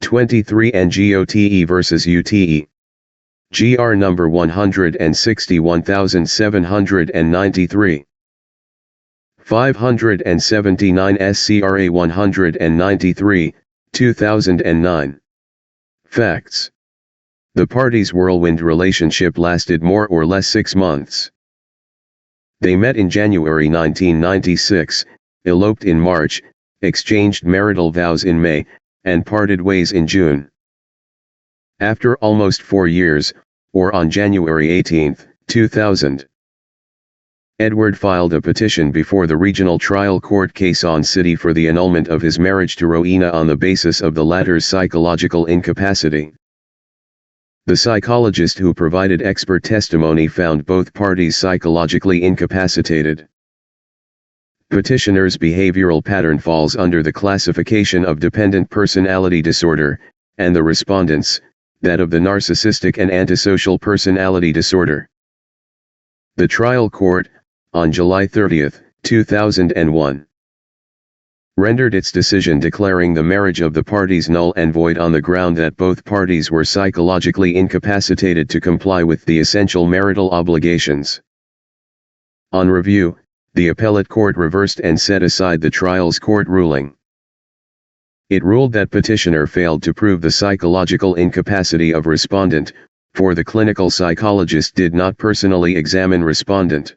23 Ngo Te vs UTE. GR number 161793. 579 SCRA 193, 2009. Facts. The parties' whirlwind relationship lasted more or less 6 months. They met in January 1996, eloped in March, exchanged marital vows in May, and parted ways in June. After almost 4 years, or on January 18, 2000, Edward filed a petition before the Regional Trial Court Quezon City for the annulment of his marriage to Rowena on the basis of the latter's psychological incapacity. The psychologist who provided expert testimony found both parties psychologically incapacitated. Petitioner's behavioral pattern falls under the classification of dependent personality disorder, and the respondent's, that of the narcissistic and antisocial personality disorder. The trial court, on July 30, 2001, rendered its decision declaring the marriage of the parties null and void on the ground that both parties were psychologically incapacitated to comply with the essential marital obligations. On review, the appellate court reversed and set aside the trial's court ruling. It ruled that petitioner failed to prove the psychological incapacity of respondent, for the clinical psychologist did not personally examine respondent,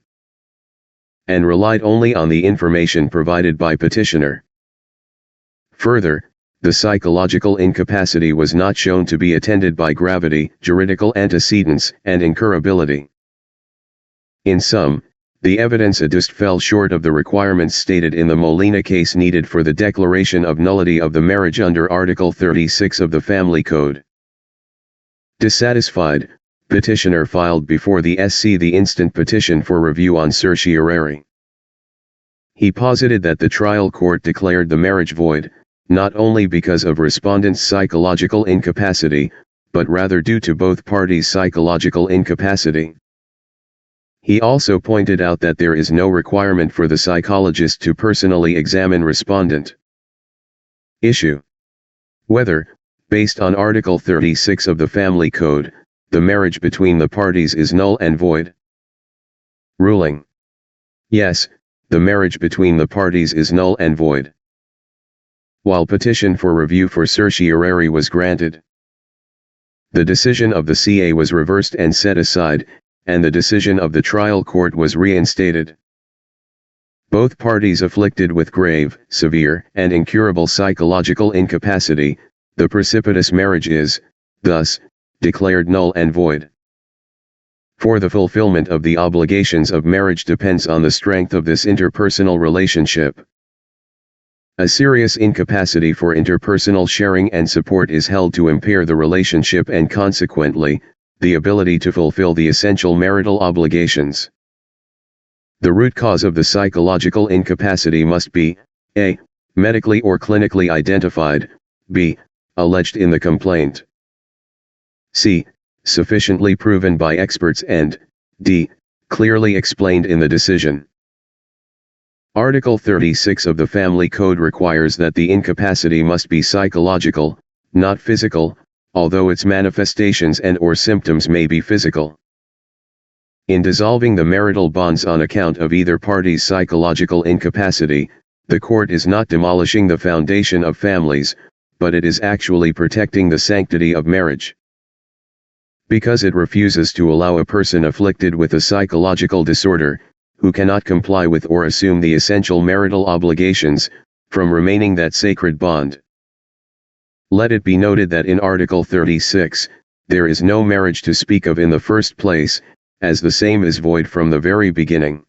and relied only on the information provided by petitioner. Further, the psychological incapacity was not shown to be attended by gravity, juridical antecedents, and incurability. In sum, the evidence adduced fell short of the requirements stated in the Molina case needed for the declaration of nullity of the marriage under Article 36 of the Family Code. Dissatisfied, petitioner filed before the SC the instant petition for review on certiorari. He posited that the trial court declared the marriage void, not only because of respondent's psychological incapacity, but rather due to both parties' psychological incapacity. He also pointed out that there is no requirement for the psychologist to personally examine respondent. Issue: whether, based on Article 36 of the Family Code, the marriage between the parties is null and void. Ruling: yes, the marriage between the parties is null and void. While petition for review for certiorari was granted, the decision of the CA was reversed and set aside, and the decision of the trial court was reinstated. Both parties afflicted with grave, severe, and incurable psychological incapacity, the precipitous marriage is, thus, declared null and void. For the fulfillment of the obligations of marriage depends on the strength of this interpersonal relationship. A serious incapacity for interpersonal sharing and support is held to impair the relationship and consequently, the ability to fulfill the essential marital obligations. The root cause of the psychological incapacity must be, a. medically or clinically identified, b. alleged in the complaint, c. sufficiently proven by experts, and d. clearly explained in the decision. Article 36 of the Family Code requires that the incapacity must be psychological, not physical, although its manifestations and/or symptoms may be physical. In dissolving the marital bonds on account of either party's psychological incapacity, the court is not demolishing the foundation of families, but it is actually protecting the sanctity of marriage. Because it refuses to allow a person afflicted with a psychological disorder, who cannot comply with or assume the essential marital obligations, from remaining that sacred bond. Let it be noted that in Article 36, there is no marriage to speak of in the first place, as the same is void from the very beginning.